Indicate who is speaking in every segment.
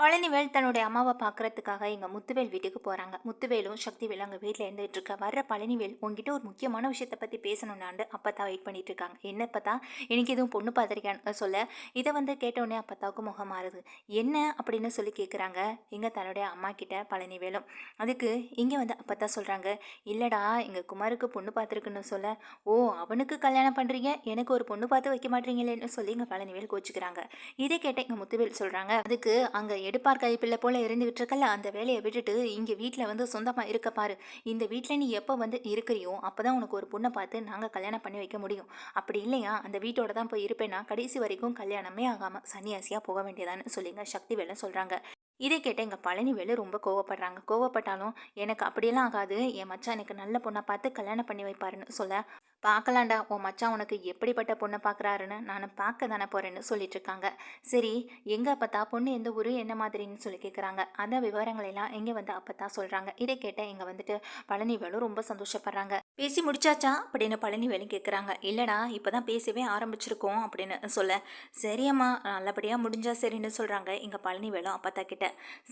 Speaker 1: பழனிவேல் தன்னுடைய அம்மாவை பார்க்கறதுக்காக எங்க முத்துவேல் வீட்டுக்கு போறாங்க. முத்துவேலும் சக்திவேலும் அங்க வீட்ல இருந்துட்டு இருக்க. வர்ற பழனிவேல் உன்கிட்ட ஒரு முக்கியமான விஷயத்த பத்தி பேசணும்னாண்டு அப்பத்தா வெயிட் பண்ணிட்டு இருக்காங்க. என்ன அப்பத்தா, எனக்கு எதுவும் பொண்ணு பார்த்துருக்கேன்னு சொல்ல, இதை கேட்டோடனே அப்பத்தாவுக்கு முகம் மாறுது. என்ன அப்படின்னு சொல்லி கேட்குறாங்க எங்க தன்னுடைய அம்மா கிட்ட பழனிவேலும். அதுக்கு இங்க அப்பத்தா சொல்றாங்க, இல்லடா எங்க குமாருக்கு பொண்ணு பார்த்துருக்குன்னு சொல்ல, ஓ அவனுக்கு கல்யாணம் பண்றீங்க, எனக்கு ஒரு பொண்ணு பார்த்து வைக்க மாட்டீங்களேன்னு சொல்லி இங்க பழனிவேல் கோச்சுக்கிறாங்க. இதை கேட்ட எங்க முத்துவேல் சொல்றாங்க, அதுக்கு அங்க எடுப்பார் கைப்பிள்ளை போல இருந்துகிட்டு இருக்கல, அந்த வேலையை விட்டுட்டு இங்க வீட்டில் சொந்தமா இருக்க பாரு. இந்த வீட்டில் நீ எப்போ இருக்கிறியோ அப்பதான் உனக்கு ஒரு பொண்ணை பார்த்து நாங்க கல்யாணம் பண்ணி வைக்க முடியும். அப்படி இல்லையா அந்த வீட்டோட தான் போய் இருப்பேன்னா கடைசி வரைக்கும் கல்யாணமே ஆகாம சன்னியாசியா போக வேண்டியதான்னு சொல்லிங்க சக்திவேலு சொல்றாங்க. இதை கேட்ட எங்க பழனிவேலு ரொம்ப கோவப்படுறாங்க. கோவப்பட்டாலும் எனக்கு அப்படியெல்லாம் ஆகாது, என் மச்சான் எனக்கு நல்ல பொண்ணை பார்த்து கல்யாணம் பண்ணி வைப்பாருன்னு சொல்ல, பார்க்கலாண்டா உன் மச்சான் உனக்கு எப்படிப்பட்ட பொண்ணை பார்க்குறாருன்னு நான் பார்க்க தானே போறேன்னு சொல்லிட்டு இருக்காங்க. சரி, எங்க அப்பத்தா பொண்ணு எந்த ஊரு என்ன மாதிரின்னு சொல்லி கேட்குறாங்க. அந்த விவரங்கள் எல்லாம் இங்கே அப்பத்தா சொல்றாங்க. இதை கேட்ட இங்க பழனிவேலும் ரொம்ப சந்தோஷப்படுறாங்க. பேசி முடிச்சாச்சா அப்படின்னு பழனிவேலும் கேட்குறாங்க. இல்லடா இப்பதான் பேசவே ஆரம்பிச்சிருக்கோம் அப்படின்னு சொல்ல, சரியம்மா நல்லபடியா முடிஞ்சா சரின்னு சொல்றாங்க இங்க பழனிவேலும் அப்பத்தா கிட்ட.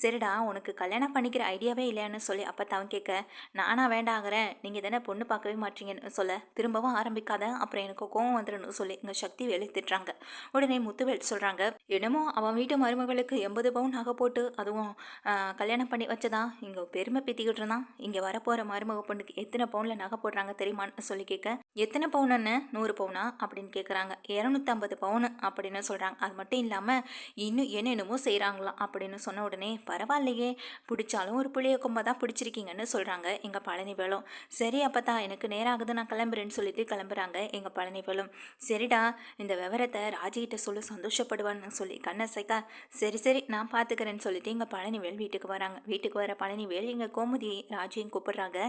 Speaker 1: சரிடா உனக்கு கல்யாணம் பண்ணிக்கிற ஐடியாவே இல்லையான்னு சொல்லி அப்பத்தாவும் கேட்க, நானா வேண்டாகிறேன், நீங்க தானே பொண்ணு பார்க்கவே மாட்டீங்கன்னு சொல்ல, திரும்பவும் ஆரம்பிக்காத அப்புறம் எனக்கு கோவம் வந்துடும் சொல்லி இங்க சக்திவேலு திட்டுறாங்க. உடனே முத்துவேல் சொல்றாங்க, என்னமோ அவன் வீட்டு மருமகளுக்கு 80 பவுன் நகை போட்டு அதுவும் கல்யாணம் பண்ணி வச்சதா இங்க பெருமை பீத்திக்கிட்டு இருந்தான், இங்க வரப்போற மருமக பொண்ணுக்கு எத்தனை பவுன்ல நகை போடுறாங்க தெரியுமான்னு சொல்லி கேட்க, எத்தனை பவுனுன்னு 100 பவுனா அப்படின்னு கேட்குறாங்க. 250 பவுனு அப்படின்னு சொல்றாங்க. அது மட்டும் இல்லாம இன்னும் என்னென்னமோ செய்கிறாங்களாம் அப்படின்னு சொன்ன உடனே, பரவாயில்லையே பிடிச்சாலும் ஒரு புளிய கொம்பை தான் பிடிச்சிருக்கீங்கன்னு சொல்கிறாங்க எங்கள் பழனிவேலும். சரி அப்பதான் எனக்கு நேரம் ஆகுது நான் கிளம்புறேன்னு சொல்லிட்டு கிளம்புறாங்க எங்கள் பழனிவேலும். சரிடா இந்த விவரத்தை ராஜிகிட்ட சொல்லி சந்தோஷப்படுவான்னு சொல்லி கண்ணசைக்கா, சரி சரி நான் பார்த்துக்கிறேன்னு சொல்லிட்டு எங்கள் பழனிவேல் வீட்டுக்கு வராங்க. வீட்டுக்கு வர பழனிவேல் எங்கள் கோமதி ராஜியும் கூப்பிடுறாங்க.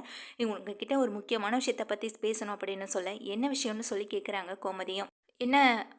Speaker 1: இவங்க கிட்ட ஒரு முக்கியமான விஷயத்தை பற்றி பேசணும் அப்படின்னு சொல்ல, என்ன விஷயம்னு சொல்லி கேட்குறாங்க கோமதியும். என்ன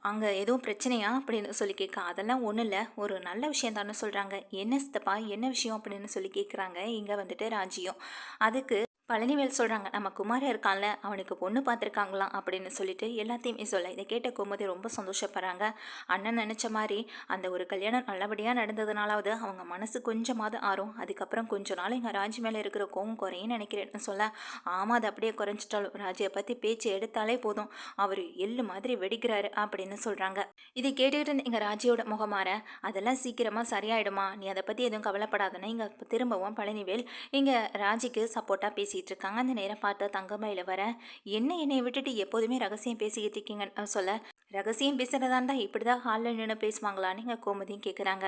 Speaker 1: அங்கே எதுவும் பிரச்சனையா அப்படின்னு சொல்லி கேட்க, அதெல்லாம் ஒன்றும் இல்லை, ஒரு நல்ல விஷயம் தானே சொல்கிறாங்க. என்ன சித்தப்பா என்ன விஷயம் அப்படின்னு சொல்லி கேட்குறாங்க இங்கே ராஜியும். அதுக்கு பழனிவேல் சொல்கிறாங்க, நம்ம குமாரன் இருக்கான்ல அவனுக்கு பொண்ணு பார்த்துருக்காங்களாம் அப்படின்னு சொல்லிட்டு எல்லாத்தையுமே சொல்ல, இதை கேட்ட கோமதி ரொம்ப சந்தோஷப்படுறாங்க. அண்ணன் நினச்ச மாதிரி அந்த ஒரு கல்யாணம் நல்லபடியாக நடந்ததுனாலாவது அவங்க மனசு கொஞ்சமாவது ஆறும், அதுக்கப்புறம் கொஞ்ச நாள் எங்கள் ராஜி மேலே இருக்கிற கோவம் குறையும் நினைக்கிறேன்னு சொல்ல, ஆமாம் அது அப்படியே குறைஞ்சிட்டாலும் ராஜியை பற்றி பேச்சு எடுத்தாலே போதும் அவர் எள்ளு மாதிரி வெடிக்கிறாரு அப்படின்னு சொல்கிறாங்க. இதை கேட்டுக்கிட்டு இருந்த எங்கள் ராஜியோட முகமாற, அதெல்லாம் சீக்கிரமாக சரியாயிடுமா, நீ அதை பற்றி எதுவும் கவலைப்படாதன்னு இங்கே திரும்பவும் பழனிவேல் இங்கே ராஜிக்கு சப்போர்ட்டாக பேசிகிட்டு இருக்காங்க. அந்த நேரம் பார்த்து தங்கமயில வர, என்னை விட்டுட்டு எப்போதுமே ரகசியம் பேசிக்கிட்டு இருக்கீங்கன்னு சொல்ல, ரகசியம் பேசுகிறதாண்டா இப்படி தான் ஹாலில் நின்று பேசுவாங்களான்னு இங்கே கோமதியும் கேட்குறாங்க.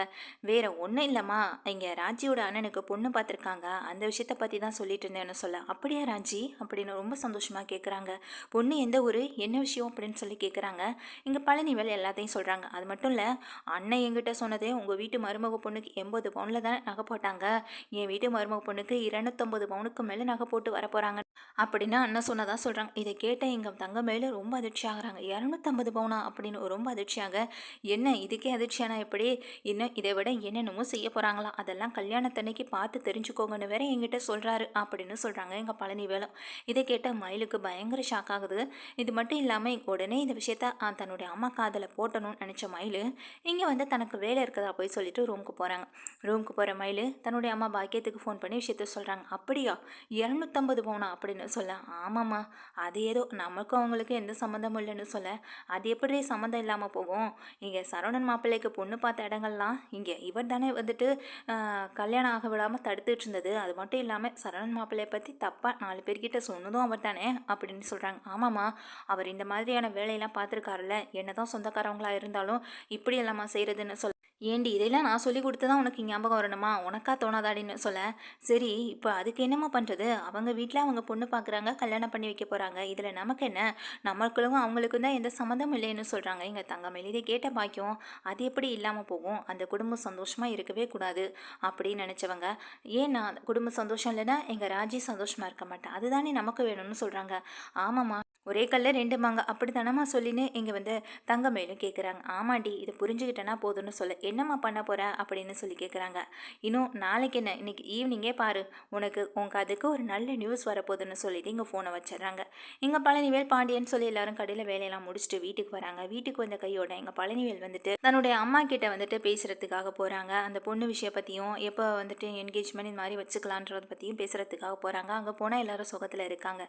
Speaker 1: வேற ஒன்றும் இல்லைம்மா, இங்கே ராஜியோட அண்ணனுக்கு பொண்ணு பார்த்துருக்காங்க, அந்த விஷயத்தை பற்றி தான் சொல்லிட்டு இருந்தேன்னு சொல்ல, அப்படியா ராஜி அப்படின்னு ரொம்ப சந்தோஷமாக கேட்குறாங்க. பொண்ணு எந்த ஊர் என்ன விஷயம் அப்படின்னு சொல்லி கேட்குறாங்க. இங்கே பழனிவேல் எல்லாத்தையும் சொல்கிறாங்க. அது மட்டும் இல்லை, அண்ணன் என்கிட்ட சொன்னதே உங்கள் வீட்டு மருமக பொண்ணுக்கு 80 பவுனில் தான் நகை போட்டாங்க, என் வீட்டு மருமக பொண்ணுக்கு 250 பவுனுக்கு மேலே நகை போட்டு வர போகிறாங்க அப்படின்னா அண்ணன் சொன்னதாக சொல்கிறாங்க. இதை கேட்ட எங்கள் தங்க மேலே ரொம்ப அதிர்ச்சி ஆகுறாங்க. 250 பவுனா அப்படின்னு ரொம்ப அதிர்ச்சியாக, என்ன இதுக்கே அதிர்ச்சியானா எப்படி, இன்னும் இதை விட என்னென்னமோ செய்ய போகிறாங்களா, அதெல்லாம் கல்யாணத்தன்னைக்கு பார்த்து தெரிஞ்சுக்கோங்கன்னு வேற என்கிட்ட சொல்கிறாரு அப்படின்னு சொல்கிறாங்க எங்கள் பழனிவேலும். இதை கேட்ட மயிலுக்கு பயங்கர ஷாக் ஆகுது. இது மட்டும் இல்லாமல் உடனே இந்த விஷயத்த தன்னுடைய அம்மா காதில் போட்டணும்னு நினச்ச மயில் இங்கே தனக்கு வேலை இருக்கிறதா போய் சொல்லிட்டு ரூமுக்கு போகிறாங்க. ரூமுக்கு போகிற மயில் தன்னுடைய அம்மா பாக்கியத்துக்கு ஃபோன் பண்ணி விஷயத்த சொல்கிறாங்க. அப்படியா 250 பவுனா அப்படின்னு சொல்ல, ஆமாம்மா அது ஏதோ நமக்கும் அவங்களுக்கு எந்த சம்மந்தமும் இல்லைன்னு சொல்ல, அது எப்படி சம்மந்தம் இல்லாமல் போகும், இங்கே சரவணன் மாப்பிள்ளைக்கு பொண்ணு பார்த்த இடங்கள்லாம் இங்கே இவர் தானே கல்யாணம் ஆக விடாமல் தடுத்துட்டு இருந்தது, அது மட்டும் இல்லாமல் சரவணன் மாப்பிள்ளையை பற்றி தப்பாக 4 பேர்கிட்ட சொன்னதும் அவர் தானே அப்படின்னு சொல்கிறாங்க. ஆமாம்மா அவர் இந்த மாதிரியான வேலையெல்லாம் பார்த்துருக்காருல்ல, என்னதான் சொந்தக்காரவங்களா இருந்தாலும் இப்படி எல்லாமா செய்கிறதுன்னு சொல்ல, ஏண்டி இதெல்லாம் நான் சொல்லி கொடுத்து தான் உனக்கு ஞாபகம் வரணுமா, உனக்கா தோணாதாடின்னு சொல்ல, சரி இப்போ அதுக்கு என்னம்மா பண்ணுறது, அவங்க வீட்டில் அவங்க பொண்ணு பார்க்குறாங்க கல்யாணம் பண்ணி வைக்க போகிறாங்க, இதில் நமக்கு என்ன, நம்மளுக்கும் அவங்களுக்கும் தான் எந்த சம்மந்தமும் இல்லைன்னு சொல்கிறாங்க எங்கள் தங்கமேல். இதை கேட்ட பாக்கியம், அது எப்படி இல்லாமல் போகும், அந்த குடும்பம் சந்தோஷமாக இருக்கவே கூடாது அப்படின்னு நினச்சவங்க, ஏன்னா குடும்ப சந்தோஷம் இல்லைன்னா எங்கள் ராஜி சந்தோஷமாக இருக்க மாட்டேன், அதுதானே நமக்கு வேணும்னு சொல்கிறாங்க. ஆமாம்மா ஒரே கல்ல 2 மாங்கா அப்படி தானம்மா சொல்லின்னு இங்கே வந்து தங்கமயிலும் கேட்குறாங்க. ஆமாண்டி இது புரிஞ்சுக்கிட்டேன்னா போதும்னு சொல்ல. என்னம்மா பண்ண போற அப்படின்னு சொல்லி கேட்குறாங்க. இன்னும் நாளைக்கு என்ன இன்னைக்கு ஈவினிங்கே பாரு உனக்கு அதுக்கு ஒரு நல்ல நியூஸ் வரப்போகுதுன்னு சொல்லிட்டு இங்கே ஃபோனை வச்சிடுறாங்க. இங்கே பழனிவேல் பாண்டியன் சொல்லி எல்லாரும் கடையில் வேலையெல்லாம் முடிச்சுட்டு வீட்டுக்கு வராங்க. வீட்டுக்கு வந்த கையோட எங்கள் பழனிவேல் வந்துட்டு தன்னுடைய அம்மா கிட்ட வந்துட்டு பேசுறதுக்காக போகிறாங்க. அந்த பொண்ணு விஷயம் பற்றியும் எப்போ வந்துட்டு என்கேஜ்மெண்ட் இந்த மாதிரி வச்சுக்கலான்றதை பற்றியும் பேசுறதுக்காக போகிறாங்க. அங்கே போனால் எல்லாரும் சுகத்தில் இருக்காங்க.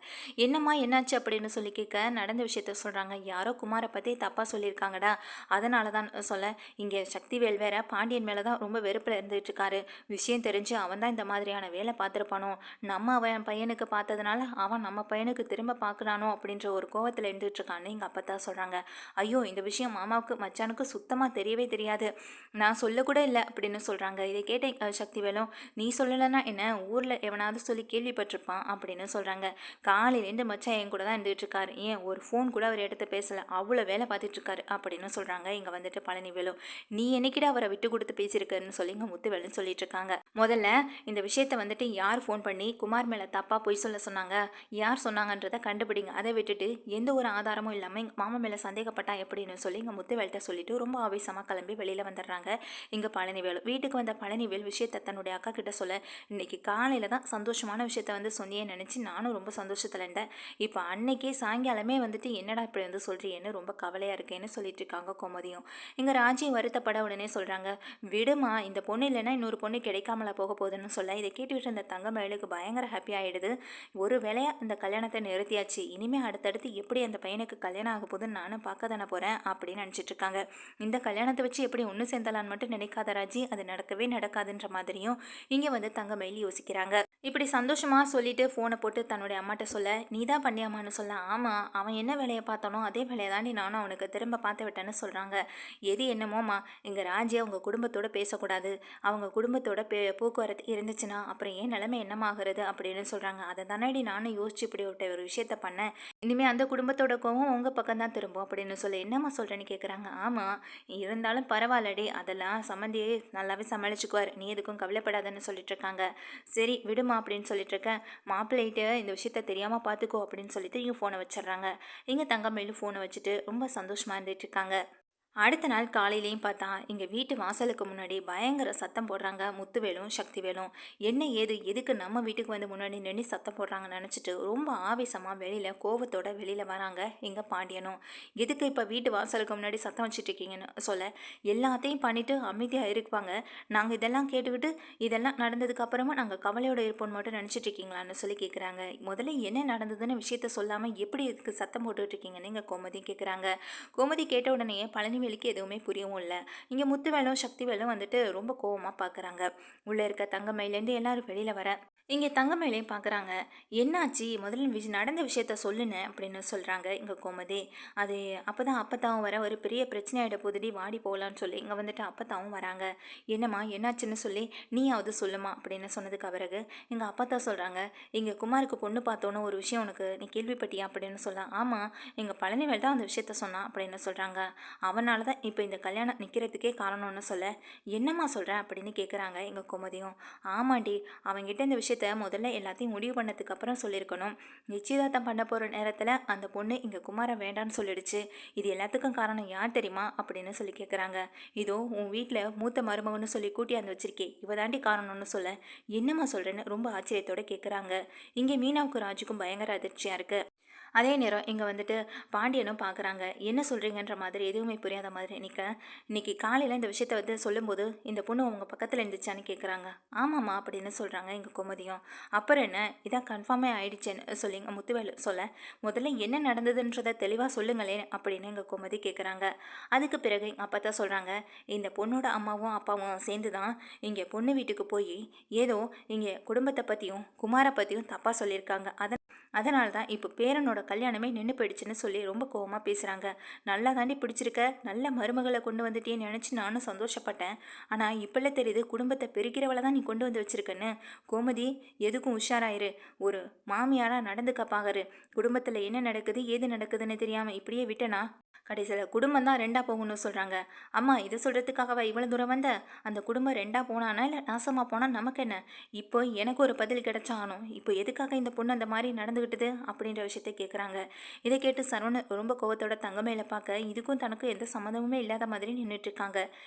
Speaker 1: என்னம்மா என்னாச்சு அப்படின்னு சொல்லி கேட்க நடந்த விஷயத்த சொல்கிறாங்க. யாரோ குமாரை பற்றி தப்பாக சொல்லியிருக்காங்கடா, அதனால தான் சொல்ல. இங்கே சக்திவேல் வேற பாண்டியன் மேலே தான் ரொம்ப வெறுப்பில் இருந்துகிட்டு இருக்காரு. விஷயம் தெரிஞ்சு அவன் தான் இந்த மாதிரியான வேலை பார்த்துருப்பானோ, நம்ம அவன் பையனுக்கு பார்த்ததுனால அவன் நம்ம பையனுக்கு திரும்ப பார்க்குறானோ அப்படின்ற ஒரு கோவத்தில் இருந்துகிட்டு இருக்கான்னு எங்கள் அப்பா தான் சொல்கிறாங்க. ஐயோ இந்த விஷயம் மாமாவுக்கு மச்சானுக்கு சுத்தமாக தெரியவே தெரியாது, நான் சொல்லக்கூட இல்லை அப்படின்னு சொல்கிறாங்க. இதை கேட்ட சக்திவேலும் நீ சொல்லலைன்னா என்ன, ஊரில் எவனாவது சொல்லி கேள்விப்பட்டிருப்பான் அப்படின்னு சொல்கிறாங்க. காலையிலேருந்து மச்சான் என் கூட தான் இருந்துகிட்ருக்காரு, ஏன் ஒரு ஃபோன் கூட அவர் எடுத்து பேசலை, அவ்வளோ வேலை பார்த்துட்ருக்காரு அப்படின்னு சொல்கிறாங்க. இங்கே வந்துட்டு பழனிவேலு நீ என்னைக்கிட்ட அவரை விட்டு கொடுத்து பேசியிருக்கன்னு சொல்லி இங்கே முத்துவேலுன்னு சொல்லிட்டு இருக்காங்க. முதல்ல இந்த விஷயத்த வந்துட்டு யார் ஃபோன் பண்ணி குமார் மேலே தப்பாக பொய் சொல்ல சொன்னாங்க, யார் சொன்னாங்கன்றதை கண்டுபிடிங்க. அதை விட்டுட்டு எந்த ஒரு ஆதாரமும் இல்லாமல் எங்கள் மாமா மேலே சந்தேகப்பட்டா எப்படின்னு சொல்லி இங்கே முத்துவேல்கிட்ட சொல்லிட்டு ரொம்ப ஆவேசமாக கிளம்பி வெளியில் வந்துடுறாங்க. இங்கே பழனிவேலு வீட்டுக்கு வந்த பழனிவேல் விஷயத்தை தன்னுடைய அக்கா கிட்ட சொல்ல, இன்னைக்கு காலையில் தான் சந்தோஷமான விஷயத்த வந்து சொன்னியே நினச்சி நானும் ரொம்ப சந்தோஷத்தில் இருந்தேன். இப்போ அன்னைக்கே சாயங்காலமே வந்துட்டு என்னடா இப்படி வந்து சொல்கிறீன்னு ரொம்ப கவலையாக இருக்கேன்னு சொல்லிட்டு இருக்காங்க கோமதியும். இங்கே ராஜி வருத்தப்பட உடனே சொல்கிறாங்க, விடுமா இந்த பொண்ணு இல்லைன்னா இன்னொரு பொண்ணு கிடைக்காமல போக போகுதுன்னு சொல்ல. இதை கேட்டுவிட்டு இருந்த தங்கமயிலுக்கு பயங்கர ஹாப்பி ஆகிடுது. ஒரு வேலையாக இந்த கல்யாணத்தை நிறுத்தியாச்சு, இனிமேல் அடுத்தடுத்து எப்படி அந்த பையனுக்கு கல்யாணம் ஆக போகுதுன்னு நானும் பார்க்க தானே போகிறேன் அப்படின்னு நினச்சிட்டு இருக்காங்க. இந்த கல்யாணத்தை வச்சு எப்படி ஒன்று சேர்ந்தலான்னு மட்டும் நினைக்காத ராஜி, அது நடக்கவே நடக்காதுன்ற மாதிரியும் இங்கே வந்து தங்கமயில் யோசிக்கிறாங்க. இப்படி சந்தோஷமாக சொல்லிட்டு ஃபோனை போட்டு தன்னுடைய அம்மாட்ட சொல்ல, நீ தான் பண்ணியாமான்னு சொல்ல. ஆமாம் அவன் என்ன வேலையை பார்த்தானோ அதே வேலையை தாண்டி நானும் அவனுக்கு திரும்ப பார்த்து விட்டேன்னு சொல்கிறாங்க. எது என்னமோம்மா இங்கே ராஜி அவங்க குடும்பத்தோடு பேசக்கூடாது, அவங்க குடும்பத்தோட போக்குவரத்து இருந்துச்சுன்னா அப்புறம் ஏன் நிலைமை என்னமாகிறது அப்படின்னு சொல்கிறாங்க. அதை தானடி நானும் யோசிச்சு இப்படி ஒரு விஷயத்த பண்ணேன், இனிமேல் அந்த குடும்பத்தோட கோவம் உங்கள் பக்கம் தான் திரும்பும் அப்படின்னு சொல்லி. என்னம்மா சொல்கிறேன்னு கேட்குறாங்க. ஆமாம் இருந்தாலும் பரவாயில்லடி, அதெல்லாம் சம்மந்தியே நல்லாவே சமாளிச்சுக்குவார், நீ எதுக்கும் கவலைப்படாதன்னு சொல்லிட்டு இருக்காங்க. சரி விடுமா அப்படின்னு சொல்லிட்டு இருக்கேன். மாப்பிள்ளைகிட்ட இந்த விஷயத்த தெரியாமல் பார்த்துக்கோ அப்படின்னு சொல்லிட்டு இங்கே ஃபோனை வச்சிடுறாங்க. இங்கே தங்கமயிலும் ஃபோனை வச்சுட்டு ரொம்ப சந்தோஷமாக இருந்துட்டு இருக்காங்க. அடுத்த நாள் காலையிலையும் பார்த்தா இங்கே வீட்டு வாசலுக்கு முன்னாடி பயங்கர சத்தம் போடுறாங்க முத்துவேலும் சக்திவேலும். என்ன ஏது எதுக்கு நம்ம வீட்டுக்கு வந்து முன்னாடி நின்று சத்தம் போடுறாங்கன்னு நினச்சிட்டு ரொம்ப ஆவேசமாக வெளியில் கோவத்தோட வெளியில் வராங்க இங்கே பாண்டியனும். எதுக்கு இப்போ வீட்டு வாசலுக்கு முன்னாடி சத்தம் வச்சுட்டு இருக்கீங்கன்னு சொல்ல, எல்லாத்தையும் பண்ணிவிட்டு அமைதியாக இருப்பாங்க, நாங்கள் இதெல்லாம் கேட்டுக்கிட்டு இதெல்லாம் நடந்ததுக்கு அப்புறமா நாங்கள் கவலையோடு இருப்போம்னு மட்டும் நினச்சிட்டு இருக்கீங்களான்னு சொல்லி கேட்குறாங்க. முதல்ல என்ன நடந்ததுன்னு விஷயத்த சொல்லாமல் எப்படி இதுக்கு சத்தம் போட்டுட்ருக்கீங்கன்னு இங்கே கோமதி கேட்குறாங்க. கோமதி கேட்ட உடனே பழனி வெளிக்கு எதுவுமே புரியவும் இல்லை. இங்கே முத்துவேலும் சக்திவேலும் வந்துட்டு ரொம்ப கோவமாக பார்க்குறாங்க. உள்ளே இருக்க தங்கமயிலேருந்து எல்லாரும் வெளியில் வர இங்கே தங்கமயிலையும் பார்க்குறாங்க. என்னாச்சு முதல்ல நடந்த விஷயத்த சொல்லுன்னு அப்படின்னு சொல்கிறாங்க இங்கே கோமதி. அது அப்போ தான் அப்பத்தாவும் வர, ஒரு பெரிய பிரச்சனையாயிட போதுடி வாடி போகலான்னு சொல்லி இங்கே வந்துட்டு அப்பத்தாவும் வராங்க. என்னம்மா என்னாச்சுன்னு சொல்லி நீயாவது சொல்லுமா அப்படின்னு சொன்னதுக்கு பிறகு எங்கள் அப்பத்தா சொல்கிறாங்க, இங்கே குமாருக்கு பொண்ணு பார்த்தோன்னு ஒரு விஷயம் உனக்கு நீ கேள்விப்பட்டியா அப்படின்னு சொல்ல. ஆமாம் எங்கள் பழனிவேல் தான் அந்த விஷயத்த சொன்னான் அப்படின்னு சொல்கிறாங்க. அவனால தான் இப்போ இந்த கல்யாணம் நிற்கிறதுக்கே காரணம்னு சொல்ல. என்னம்மா சொல்கிறேன் அப்படின்னு கேட்குறாங்க எங்கள் கோமதியும். ஆமாண்டி அவங்ககிட்ட இந்த விஷயத்த முதல்ல எல்லாத்தையும் முடிவு பண்ணதுக்கு அப்புறம் சொல்லியிருக்கணும். நிச்சயதார்த்தம் பண்ண போகிற நேரத்தில் அந்த பொண்ணு இங்கே குமாரை வேண்டான்னு சொல்லிடுச்சு. இது எல்லாத்துக்கும் காரணம் யார் தெரியுமா அப்படின்னு சொல்லி கேட்குறாங்க. இதோ உன் வீட்டில் மூத்த மருமகன்னு சொல்லி கூட்டியாந்து வச்சிருக்கே, இவ தாண்டி காரணம்னு சொல்ல. என்னம்மா சொல்கிறேன்னு ரொம்ப ஆச்சரியத்தோடு கேட்குறாங்க. இங்கே மீனாவுக்கும் ராஜுக்கும் பயங்கர அதிர்ச்சியாக இருக்குது. அதே நேரம் இங்கே வந்துட்டு பாண்டியனும் பார்க்குறாங்க. என்ன சொல்கிறீங்கன்ற மாதிரி எதுவுமே புரியாத மாதிரி இன்னைக்கு காலையில் இந்த விஷயத்த வந்து சொல்லும்போது இந்த பொண்ணு உங்கள் பக்கத்தில் இருந்துச்சான்னு கேட்குறாங்க. ஆமாம்மா அப்படின்னு சொல்கிறாங்க எங்கள் கோமதியும். அப்புறம் என்ன இதான் கன்ஃபார்மே ஆயிடுச்சேன்னு சொல்லி எங்கள் முத்துவேல் சொல்ல, முதல்ல என்ன நடந்ததுன்றதை தெளிவாக சொல்லுங்களேன் அப்படின்னு எங்கள் கோமதி கேட்குறாங்க. அதுக்கு பிறகு எங்கள் அப்பா தான் சொல்கிறாங்க, இந்த பொண்ணோட அம்மாவும் அப்பாவும் சேர்ந்து தான் இங்கே பொண்ணு வீட்டுக்கு போய் ஏதோ இங்கே குடும்பத்தை பற்றியும் குமாரை பற்றியும் தப்பாக சொல்லியிருக்காங்க. அதனால தான் இப்போ பேரனோட கல்யாணமே நின்று போயிடுச்சுன்னு சொல்லி ரொம்ப கோவமாக பேசுகிறாங்க. நல்லா தாண்டி பிடிச்சிருக்க, நல்ல மருமகளை கொண்டு வந்துட்டேன்னு நினச்சி நானும் சந்தோஷப்பட்டேன். ஆனால் இப்போல்லாம் தெரியுது குடும்பத்தை பெருக்கிறவளை தான் நீ கொண்டு வந்து வச்சுருக்கன்னு. கோமதி எதுக்கும் உஷாராயிரு, ஒரு மாமியாராக நடந்துக்கப்பாகரு. குடும்பத்தில் என்ன நடக்குது ஏது நடக்குதுன்னு தெரியாமல் இப்படியே விட்டனா கடைசியில் குடும்பம் தான் ரெண்டாக போகணும்னு சொல்கிறாங்க. அம்மா இதை சொல்கிறதுக்காகவா இவ்வளோ தூரம் வந்த? அந்த குடும்பம் ரெண்டாக போனானா இல்லை நாசமாக போனால் நமக்கு என்ன? இப்போ எனக்கு ஒரு பதில் கிடைச்சாகணும். இப்போ எதுக்காக இந்த பொண்ணு அந்த மாதிரி நடந்துக்கிட்டு நடந்துக்கிட்டது அப்படின்ற விஷயத்த கேட்குறாங்க. இதை கேட்டு சரவணன் ரொம்ப கோவத்தோட தங்கமயில பார்க்க இதுக்கும் தனக்கும் எந்த சம்மந்தமுமே இல்லாத மாதிரி நின்றுட்டு இருக்காங்க.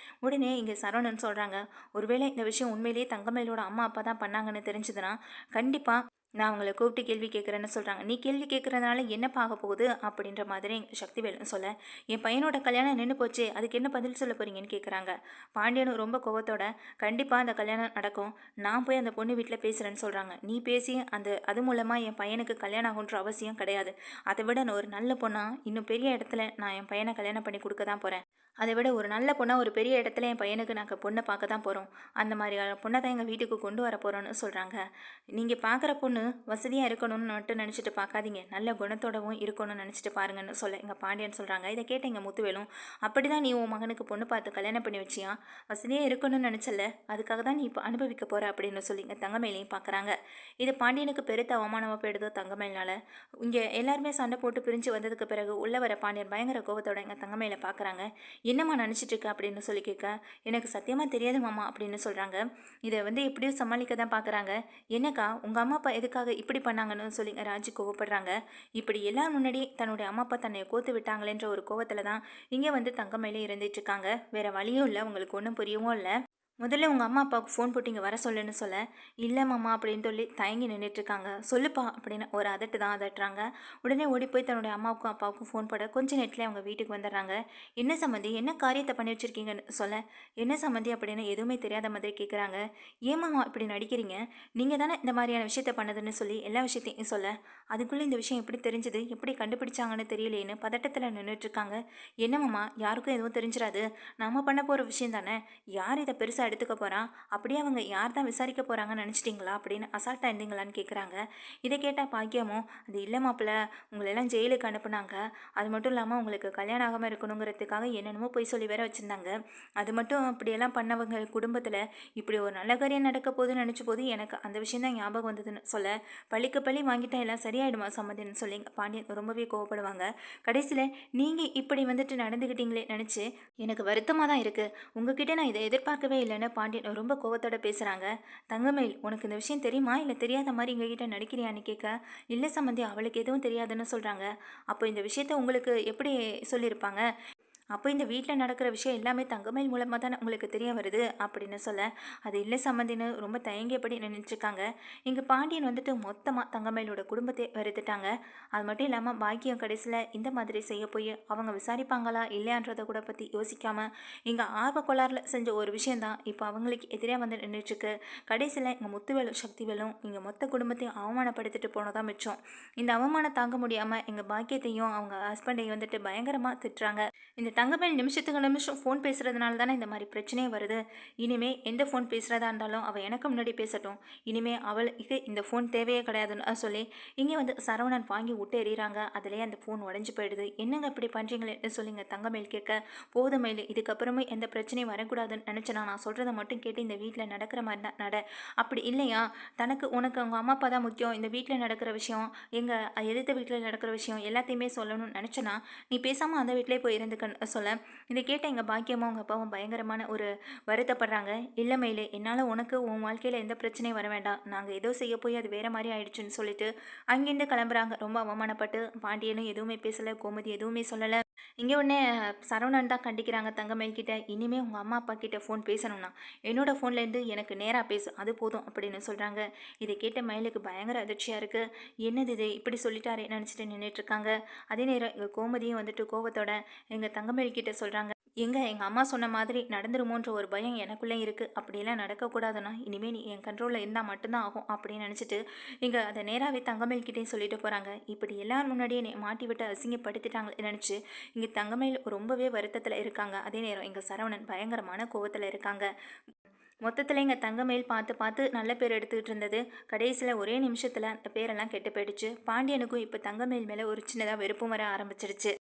Speaker 1: உடனே இங்கே சரவணன் சொல்கிறாங்க, ஒருவேளை இந்த விஷயம் உண்மையிலேயே தங்கமயிலோட அம்மா அப்பா தான் பண்ணாங்கன்னு தெரிஞ்சதுன்னா கண்டிப்பாக நான் அவங்கள கூப்பிட்டு கேள்வி கேட்குறேன்னு சொல்கிறாங்க. நீ கேள்வி கேட்குறதுனால என்ன பார்க்க போகுது அப்படின்ற மாதிரி சக்திவேல் சொல்ல, என் பையனோட கல்யாணம் நின்று போச்சு, அதுக்கு என்ன பதில் சொல்ல போறீங்கன்னு கேட்குறாங்க. பாண்டியனும் ரொம்ப கோவத்தோட, கண்டிப்பாக அந்த கல்யாணம் நடக்கும், நான் போய் அந்த பொண்ணு வீட்டில் பேசுகிறேன்னு சொல்கிறாங்க. நீ பேசி அது மூலமாக என் பையனுக்கு கல்யாணம் ஆகுன்ற அவசியம் கிடையாது. அதை விட நான் ஒரு நல்ல பொண்ணாக இன்னும் பெரிய இடத்துல நான் என் பையனை கல்யாணம் பண்ணி கொடுக்க தான் போகிறேன். அதை விட ஒரு நல்ல பொண்ணாக ஒரு பெரிய இடத்துல என் பையனுக்கு நாங்கள் பொண்ணை பார்க்க தான் போகிறோம். அந்த மாதிரி பொண்ணை தான் எங்கள் வீட்டுக்கு கொண்டு வர போகிறோன்னு சொல்கிறாங்க. நீங்கள் பார்க்குற பொண்ணு வசதியாக இருக்கணும்னு மட்டும் நினச்சிட்டு பார்க்காதீங்க, நல்ல குணத்தோடவும் இருக்கணும்னு நினச்சிட்டு பாருங்கன்னு சொல்ல எங்கள் பாண்டியன் சொல்கிறாங்க. இதை கேட்ட எங்கள் முத்துவேலும், அப்படி தான் நீ உன் மகனுக்கு பொண்ணு பார்த்து கல்யாணம் பண்ணி வச்சியா? வசதியாக இருக்கணும்னு நினச்சல, அதுக்காக தான் நீ இப்போ அனுபவிக்க போகிற அப்படின்னு சொல்லி எங்கள் தங்கமேலையும் பார்க்குறாங்க. இது பாண்டியனுக்கு பெருத்த அவமானமாக போயிடுதோ தங்கமேலினால. இங்கே எல்லாருமே சண்டை போட்டு பிரிஞ்சு வந்ததுக்கு பிறகு உள்ள வர பாண்டியன் பயங்கர கோபத்தோட எங்கள் தங்கமேல பார்க்குறாங்க. என்னம்மா நினச்சிட்டு இருக்க அப்படின்னு சொல்லி கேட்க, எனக்கு சத்தியமாக தெரியாது மாமா அப்படின்னு சொல்கிறாங்க. இதை எப்படியும் சமாளிக்க தான் பார்க்குறாங்க. என்னக்கா உங்கள் அம்மா அப்பா எதுக்காக இப்படி பண்ணாங்கன்னு சொல்லி ராஜி கோவப்படுறாங்க. இப்படி எல்லாரும் முன்னாடி தன்னுடைய அம்மா அப்பா தன்னை கோத்து விட்டாங்களேன்ற ஒரு கோவத்தில் தான் இங்கே தங்கமயிலே இருந்துட்டு இருக்காங்க. வேறு வழியும் இல்லை, உங்களுக்கு ஒன்றும் புரியவும் இல்லை. முதல்ல உங்கள் அம்மா அப்பாவுக்கு ஃபோன் போட்டு இங்கே வர சொல்லுன்னு சொல்ல, இல்லை மாமா அப்படின்னு சொல்லி தயங்கி நின்றுட்டுருக்காங்க. சொல்லுப்பா அப்படின்னு ஒரு அதட்டு தான் அதட்டுறாங்க. உடனே ஓடி போய் தன்னுடைய அம்மாவுக்கும் அப்பாவுக்கும் ஃபோன் போட கொஞ்சம் நேரத்தில் அவங்க வீட்டுக்கு வந்துடுறாங்க. என்ன சம்மந்தி, என்ன காரியத்தை பண்ணி வச்சுருக்கீங்கன்னு சொல்ல, என்ன சம்மந்தி அப்படின்னு எதுவுமே தெரியாத மாதிரி கேட்குறாங்க. ஏன் மாமா இப்படி நடிக்கிறீங்க, நீங்கள் தானே இந்த மாதிரியான விஷயத்த பண்ணதுன்னு சொல்லி எல்லா விஷயத்தையும் சொல்ல, அதுக்குள்ளே இந்த விஷயம் எப்படி தெரிஞ்சது, எப்படி கண்டுபிடிச்சாங்கன்னு தெரியலேன்னு பதட்டத்தில் நின்றுட்டுருக்காங்க. என்ன மாமா, யாருக்கும் எதுவும் தெரிஞ்சிடாது, நம்ம பண்ண போகிற விஷயம் தானே, யார் இதை பெருசாக எடுத்துக்க போகிறா, அப்படியே அவங்க யார் தான் விசாரிக்க போகிறாங்கன்னு நினச்சிட்டிங்களா அப்படின்னு அசால்ட்டாக இருந்தீங்களான்னு கேட்குறாங்க. இதை கேட்டால் பாக்கியமும், அது இல்லை மாப்பிள்ள, உங்களெல்லாம் ஜெயிலுக்கு அனுப்புனாங்க, அது மட்டும் இல்லாமல் உங்களுக்கு கல்யாணம் ஆகாமல் இருக்கணுங்கிறதுக்காக என்னென்னமோ போய் சொல்லி வேற வச்சுருந்தாங்க, அது மட்டும் அப்படியெல்லாம் பண்ணவங்க குடும்பத்தில் இப்படி ஒரு நல்ல காரியம் நடக்க போகுதுன்னு நினச்ச போது எனக்கு அந்த விஷயம் தான் ஞாபகம் வந்ததுன்னு சொல்ல, பழிக்கு பழி வாங்கிட்டா எல்லாம் சரியாயிடுமா சம்மந்தின்னு சொல்லி பாண்டியன் ரொம்பவே கோவப்படுவாங்க. கடைசியில் நீங்கள் இப்படி நடந்துக்கிட்டீங்களே நினச்சி எனக்கு வருத்தமாக தான் இருக்குது, உங்ககிட்ட நான் இதை எதிர்பார்க்கவே இல்லைன்னு பாண்டியன் ரொம்ப கோவத்தோட பேசுகிறாங்க. தங்கமயில், உனக்கு இந்த விஷயம் தெரியுமா இல்லை தெரியாத மாதிரி எங்ககிட்ட நடிக்கிறியான்னு கேட்க, இல்லை சம்மந்தி, அவளுக்கு எதுவும் தெரியாதுன்னு சொல்கிறாங்க. அப்போ இந்த விஷயத்த உங்களுக்கு எப்படி சொல்லியிருப்பாங்க, அப்போ இந்த வீட்டில் நடக்கிற விஷயம் எல்லாமே தங்கமயில் மூலமாக தானே உங்களுக்கு தெரிய வருது அப்படின்னு சொல்ல, அது இல்லை சம்மந்தின்னு ரொம்ப தயங்கியபடி நின்றுட்டுருக்காங்க. இங்கே பாண்டியன் மொத்தமாக தங்கமயிலோட குடும்பத்தை வருத்துட்டாங்க. அது மட்டும் இல்லாமல் பாக்கியம் கடைசியில் இந்த மாதிரி செய்ய போய் அவங்க விசாரிப்பாங்களா இல்லையான்றதை கூட பற்றி யோசிக்காமல் இங்கே ஆர்வ கோளாறில் செஞ்ச ஒரு விஷயந்தான் இப்போ அவங்களுக்கு எதிராக நின்றுட்டுருக்கு. கடைசியில் இங்கே முத்துவேலும் சக்திவேலும் இங்கே மொத்த குடும்பத்தையும் அவமானப்படுத்திட்டு போனதான் மிச்சம். இந்த அவமானம் தாங்க முடியாமல் எங்கள் பாக்கியத்தையும் அவங்க ஹஸ்பண்டையும் பயங்கரமாக திட்டுறாங்க. இந்த தங்கமயில் நிமிஷத்துக்கு நிமிஷம் ஃபோன் பேசுகிறதுனால தானே இந்த மாதிரி பிரச்சனையே வருது. இனிமேல் எந்த ஃபோன் பேசுகிறதா இருந்தாலும் அவள் எனக்கு முன்னாடி பேசட்டும், இனிமேல் அவளுக்கு இந்த ஃபோன் தேவையே கிடையாதுன்னு சொல்லி இங்கே சரவணன் வாங்கி விட்டு எறிகிறாங்க. அதிலே அந்த ஃபோன் உடஞ்சி போயிடுது. என்னங்க இப்படி பண்ணுறீங்களேன்னு சொல்லிங்க தங்கமயில் கேட்க, போதுமயில், இதுக்கப்புறமே எந்த பிரச்சனையும் வரக்கூடாதுன்னு நினச்சேனா நான் சொல்கிறத மட்டும் கேட்டு இந்த வீட்டில் நடக்கிற மாதிரி தான் நட, அப்படி இல்லையா உனக்கு அவங்க அம்மா அப்பா தான் முக்கியம், இந்த வீட்டில் நடக்கிற விஷயம், எங்கள் எதிர்த்த வீட்டில் நடக்கிற விஷயம் எல்லாத்தையுமே சொல்லணும்னு நினச்சேனா நீ பேசாமல் அந்த வீட்டிலே போய் இருந்துக்கன்னு சொல்ல, இதை கேட்ட எங்கள் பாக்கியமும் அவங்க அப்பாவும் பயங்கரமான ஒரு வருத்தப்படுறாங்க. இல்லை மயிலே, என்னால் உனக்கு உன் வாழ்க்கையில் எந்த பிரச்சனையும் வர வேண்டாம், நாங்கள் ஏதோ செய்ய போய் அது வேறு மாதிரி ஆயிடுச்சுன்னு சொல்லிட்டு அங்கேருந்து கிளம்புறாங்க. ரொம்ப அவமானப்பட்டு பாண்டியனும் எதுவுமே பேசலை, கோமதி எதுவுமே சொல்லலை. இங்கே உடனே சரவணன் தான் கண்டிக்கிறாங்க தங்கமயில் கிட்ட, இனிமேல் உங்கள் அம்மா அப்பா கிட்ட ஃபோன் பேசணும்னா என்னோடய ஃபோன்லேருந்து எனக்கு நேராக பேசு, அது போதும் அப்படின்னு சொல்கிறாங்க. இதை கேட்ட மயிலுக்கு பயங்கர அதிர்ச்சியாக இருக்குது. என்னது இது இப்படி சொல்லிட்டாரே நினச்சிட்டு நின்றுட்டுருக்காங்க. அதே நேரம் எங்கள் கோமதியும் கோவத்தோட எங்கள் தங்கமயில் கிட்ட சொல்கிறாங்க, எங்கள் அம்மா சொன்ன மாதிரி நடந்துருமோன்ற ஒரு பயம் எனக்குள்ளே இருக்குது, அப்படியெல்லாம் நடக்கக்கூடாதுன்னா இனிமேல் நீ என் கண்ட்ரோலில் இருந்தால் மட்டும்தான் ஆகும் அப்படின்னு நினச்சிட்டு இங்கே அதை நேராகவே தங்கமயில்கிட்டே சொல்லிட்டு போகிறாங்க. இப்படி எல்லாரும் முன்னாடியே மாட்டி விட்டு அசிங்கப்படுத்திட்டாங்களே நினச்சி இங்கே தங்கமயில் ரொம்பவே வருத்தத்தில் இருக்காங்க. அதே நேரம் எங்கள் சரவணன் பயங்கரமான கோவத்தில் இருக்காங்க. மொத்தத்தில் எங்கள் தங்கமயில் பார்த்து பார்த்து நல்ல பேர் எடுத்துக்கிட்டு இருந்தது, கடைசியில் ஒரே நிமிஷத்தில் அந்த பேரெல்லாம் கெட்டு போயிடுச்சு. பாண்டியனுக்கும் இப்போ தங்கமயில் மேலே ஒரு சின்னதாக வெறுப்பும் வர ஆரம்பிச்சிருச்சு.